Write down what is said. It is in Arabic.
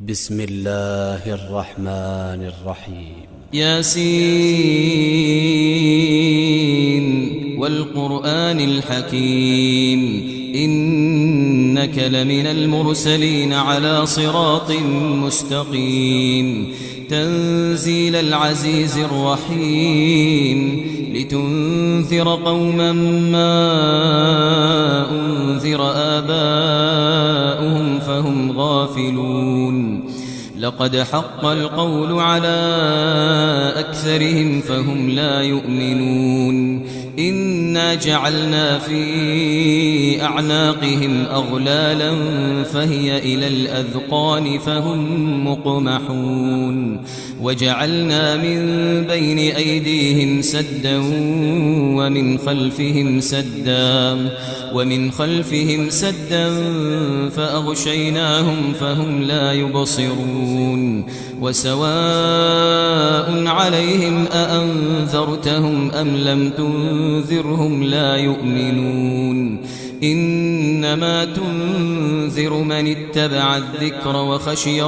بسم الله الرحمن الرحيم. ياسين والقرآن الحكيم إنك لمن المرسلين على صراط مستقيم تنزيل العزيز الرحيم لتنذر قوما ما أنذر آباؤهم فهم غافلون لقد حق القول على أكثرهم فهم لا يؤمنون إنا جعلنا في أعناقهم أغلالا فهي إلى الأذقان فهم مقمحون وجعلنا من بين أيديهم سدا ومن خلفهم سدا فأغشيناهم فهم لا يبصرون وسواء عليهم أأنذرتهم أم لم تنذرهم لا يؤمنون إنما تنذر من اتبع الذكر وخشي